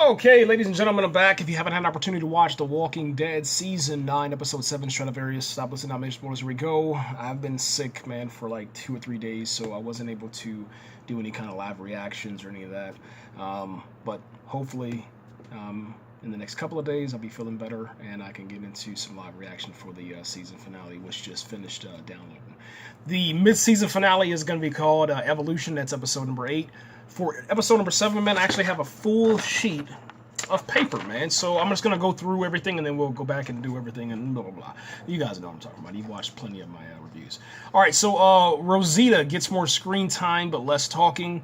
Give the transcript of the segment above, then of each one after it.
Okay, ladies and gentlemen, I'm back. If you haven't had an opportunity to watch The Walking Dead Season 9, Episode 7, Stradivarius, stop listening, not major spoilers, here we go. I've been sick, man, for like 2 or 3 days, so I wasn't able to do any kind of live reactions or any of that. But hopefully, in the next couple of days, I'll be feeling better, and I can get into some live reaction for the season finale, which just finished downloading. The mid-season finale is going to be called Evolution. That's episode number 8. For episode number 7, man, I actually have a full sheet of paper, man. So I'm just going to go through everything, and then we'll go back and do everything, and blah, blah, blah. You guys know what I'm talking about. You've watched plenty of my reviews. All right, so Rosita gets more screen time, but less talking.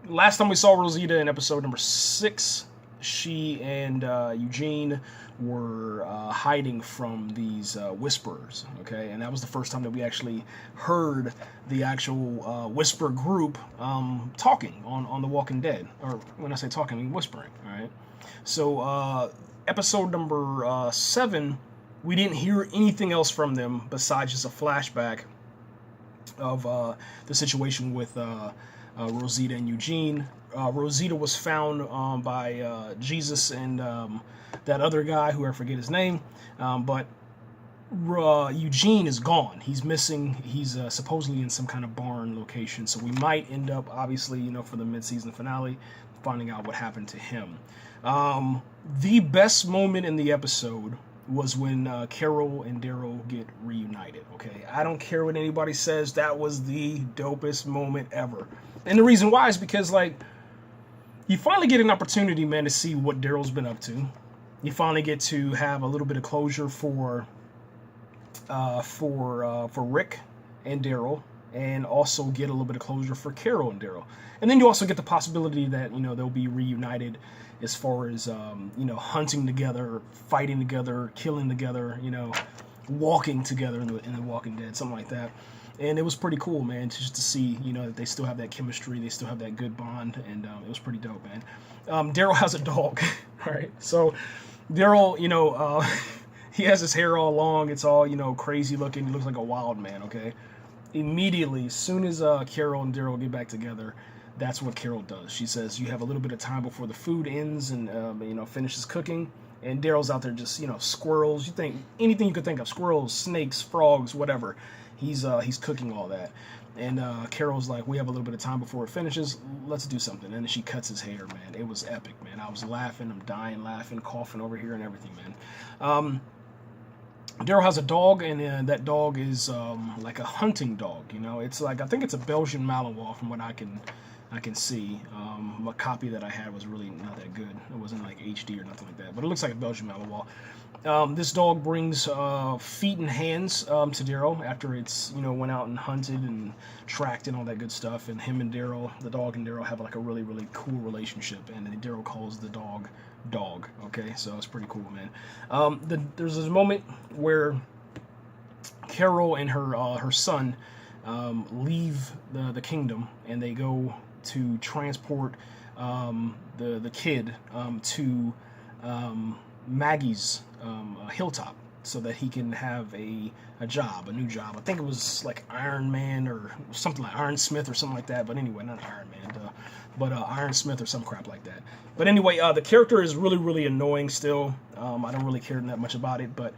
Last time we saw Rosita in episode number 6, she and Eugene were hiding from these whisperers, okay? And that was the first time that we actually heard the actual whisper group talking on The Walking Dead. Or when I say talking, I mean whispering, all right? So episode number 7, we didn't hear anything else from them besides just a flashback of the situation with Rosita and Eugene. Rosita was found by Jesus and that other guy who I forget his name, but Eugene is gone. He's missing. He's supposedly in some kind of barn location, so we might end up, obviously, for the mid-season finale, finding out what happened to him. The best moment in the episode was when Carol and Daryl get reunited, okay? I don't care what anybody says, that was the dopest moment ever. And the reason why is because, you finally get an opportunity, man, to see what Daryl's been up to. You finally get to have a little bit of closure for Rick and Daryl, and also get a little bit of closure for Carol and Daryl. And then you also get the possibility that, they'll be reunited as far as, hunting together, fighting together, killing together, walking together in the Walking Dead, something like that. And it was pretty cool, man, just to see, that they still have that chemistry, they still have that good bond, and it was pretty dope, man. Daryl has a dog, all right? So Daryl, he has his hair all long, it's all, crazy looking, he looks like a wild man, okay? Immediately, as soon as Carol and Daryl get back together, that's what Carol does. She says, you have a little bit of time before the food ends and, finishes cooking. And Daryl's out there just, squirrels. You think anything you could think of, squirrels, snakes, frogs, whatever. He's cooking all that. And Carol's like, we have a little bit of time before it finishes. Let's do something. And then she cuts his hair, man. It was epic, man. I was laughing. I'm dying laughing, coughing over here and everything, man. Daryl has a dog, and that dog is like a hunting dog. It's like, I think it's a Belgian Malinois from what I can see. A copy that I had was really not that good. It wasn't like HD or nothing like that, but it looks like a Belgian Malinois. This dog brings feet and hands to Daryl after it's went out and hunted and tracked and all that good stuff. And him and Daryl, the dog and Daryl, have like a really, really cool relationship. And then Daryl calls the dog. Okay, so it's pretty cool, man. There's this moment where Carol and her son leave the kingdom, and they go to transport the kid to Maggie's hilltop so that he can have a new job. I think it was like Iron Man or something like Iron Smith or something like that. But anyway, not Iron Man, but Iron Smith or some crap like that. But anyway, the character is really, really annoying still. I don't really care that much about it, but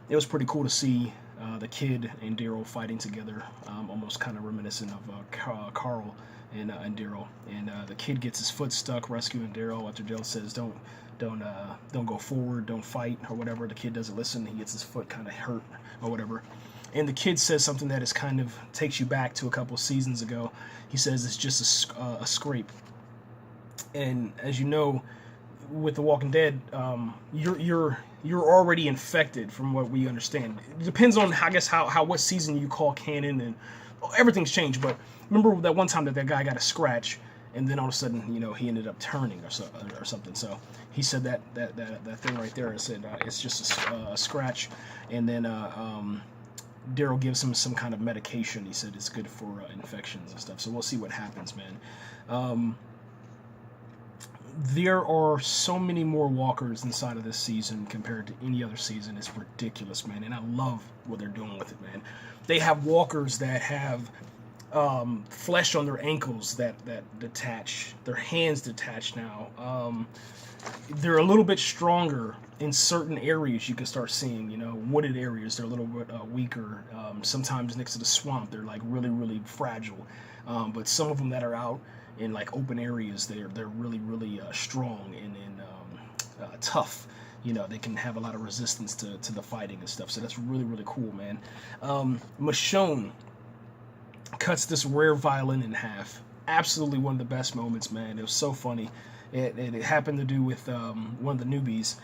it was pretty cool to see the kid and Daryl fighting together, almost kind of reminiscent of Carl and Daryl. And the kid gets his foot stuck rescuing Daryl after Daryl says, don't go forward, don't fight, or whatever. The kid doesn't listen. He gets his foot kind of hurt or whatever. And the kid says something that is kind of takes you back to a couple of seasons ago. He says it's just a scrape. And as you know, with The Walking Dead, you're already infected from what we understand. It depends on, I guess, how what season you call canon, and everything's changed. But remember that one time that guy got a scratch, and then all of a sudden, he ended up turning or something. So he said that thing right there. I said it's just a scratch, and then Daryl gives him some kind of medication. He said it's good for infections and stuff. So we'll see what happens, man. There are so many more walkers inside of this season compared to any other season. It's ridiculous, man, and I love what they're doing with it, man. They have walkers that have flesh on their ankles that detach. Their hands detach now. They're a little bit stronger in certain areas. You can start seeing, wooded areas. They're a little bit weaker. Sometimes next to the swamp, they're like really, really fragile. But some of them that are out in like open areas, they're really, really strong and tough. They can have a lot of resistance to the fighting and stuff. So that's really, really cool, man. Michonne cuts this rare violin in half. Absolutely one of the best moments, man. It was so funny. It happened to do with one of the newbies.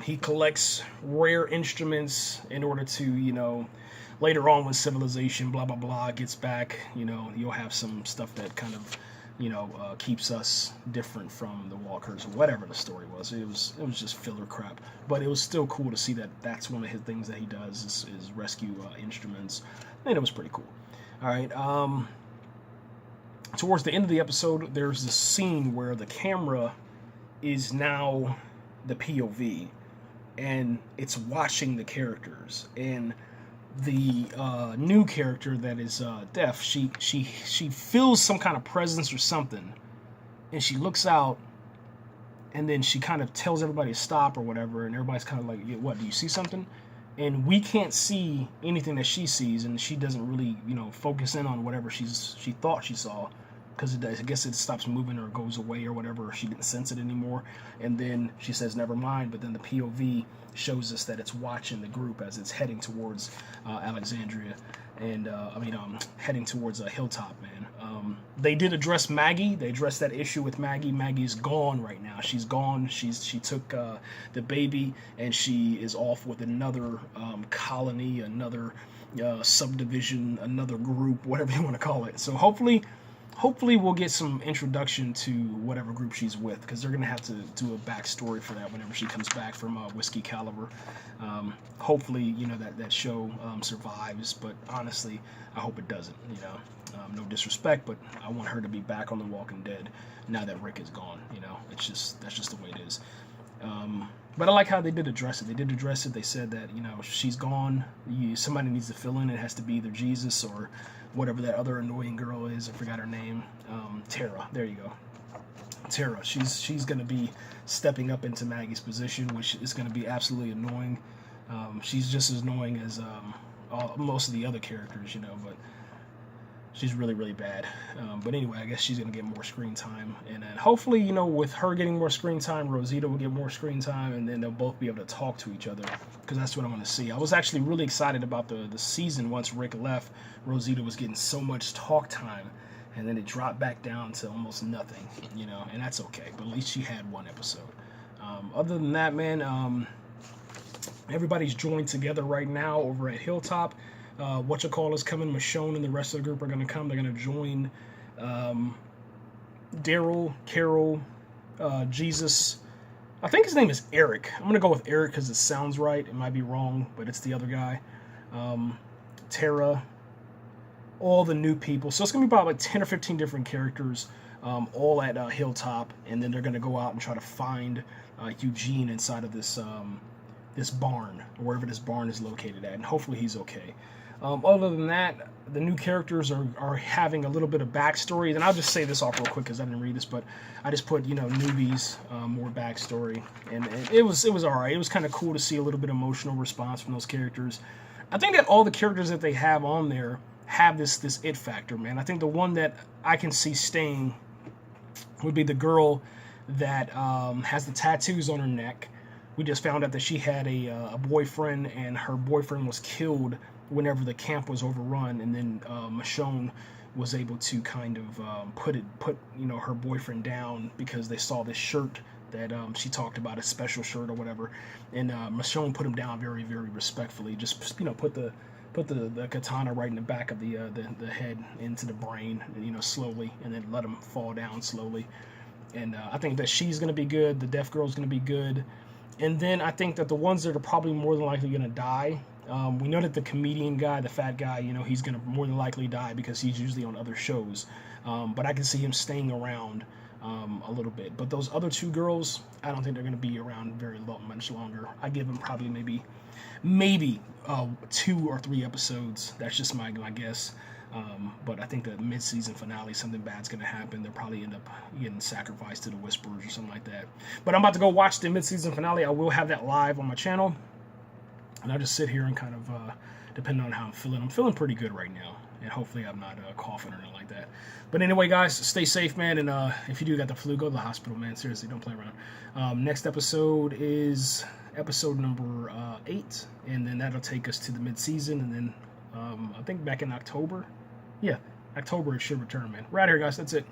He collects rare instruments in order to, later on when civilization, blah, blah, blah, gets back, you'll have some stuff that kind of, keeps us different from the walkers or whatever the story was. It was just filler crap. But it was still cool to see that that's one of his things that he does is rescue instruments. And it was pretty cool. All right. Towards the end of the episode, there's this scene where the camera is now the POV, and it's watching the characters. And the new character that is deaf, she feels some kind of presence or something, and she looks out, and then she kind of tells everybody to stop or whatever, and everybody's kind of like, "What? Do you see something?" And we can't see anything that she sees, and she doesn't really, focus in on whatever she thought she saw, because I guess it stops moving or goes away or whatever, or she didn't sense it anymore. And then she says, "Never mind," but then the POV shows us that it's watching the group as it's heading towards Alexandria, and heading towards a hilltop, man. They did address Maggie. They addressed that issue with Maggie. Maggie's gone right now. She's gone. She took the baby, and she is off with another colony, another subdivision, another group, whatever you want to call it. So hopefully we'll get some introduction to whatever group she's with, because they're going to have to do a backstory for that whenever she comes back from Whiskey Caliber. Hopefully, that show survives, but honestly, I hope it doesn't. No disrespect, but I want her to be back on The Walking Dead now that Rick is gone. That's just the way it is. But I like how they did address it. They said that, she's gone. Somebody needs to fill in. It has to be either Jesus or whatever that other annoying girl is. I forgot her name. Tara. There you go. Tara. She's going to be stepping up into Maggie's position, which is going to be absolutely annoying. She's just as annoying as most of the other characters, but she's really, really bad. But anyway, I guess she's going to get more screen time. And then hopefully, with her getting more screen time, Rosita will get more screen time, and then they'll both be able to talk to each other, because that's what I want to see. I was actually really excited about the season once Rick left. Rosita was getting so much talk time, and then it dropped back down to almost nothing, and that's okay. But at least she had one episode. Other than that, man, everybody's joined together right now over at Hilltop. Whatchamacallit is coming. Michonne and the rest of the group are going to come. They're going to join Daryl, Carol, Jesus. I think his name is Eric. I'm going to go with Eric because it sounds right. It might be wrong, but it's the other guy. Tara, all the new people. So it's going to be about like 10 or 15 different characters, all at Hilltop, and then they're going to go out and try to find Eugene inside of this barn, or wherever this barn is located at, and hopefully he's okay. Other than that, the new characters are having a little bit of backstory, and I'll just say this off real quick because I didn't read this, but I just put newbies, more backstory, and it was all right. It was kind of cool to see a little bit of emotional response from those characters. I think that all the characters that they have on there have this it factor, man. I think the one that I can see staying would be the girl that has the tattoos on her neck. We just found out that she had a boyfriend, and her boyfriend was killed whenever the camp was overrun, and then Michonne was able to kind of put her boyfriend down because they saw this shirt that she talked about, a special shirt or whatever, and Michonne put him down very, very respectfully. Just put the katana right in the back of the head into the brain, slowly, and then let him fall down slowly. And I think that she's gonna be good. The deaf girl's gonna be good. And then I think that the ones that are probably more than likely going to die, we know that the comedian guy, the fat guy, he's going to more than likely die because he's usually on other shows. But I can see him staying around a little bit. But those other two girls, I don't think they're going to be around much longer. I give them probably maybe 2 or 3 episodes. That's just my guess. But I think the mid-season finale, something bad's going to happen. They'll probably end up getting sacrificed to the Whisperers or something like that. But I'm about to go watch the mid-season finale. I will have that live on my channel. And I'll just sit here and kind of, depending on how I'm feeling pretty good right now. And hopefully I'm not coughing or anything like that. But anyway, guys, stay safe, man. And if you do got the flu, go to the hospital, man. Seriously, don't play around. Next episode is episode number 8. And then that'll take us to the mid-season. And then I think back in October. Yeah, October it should return, man. Right here, guys. That's it.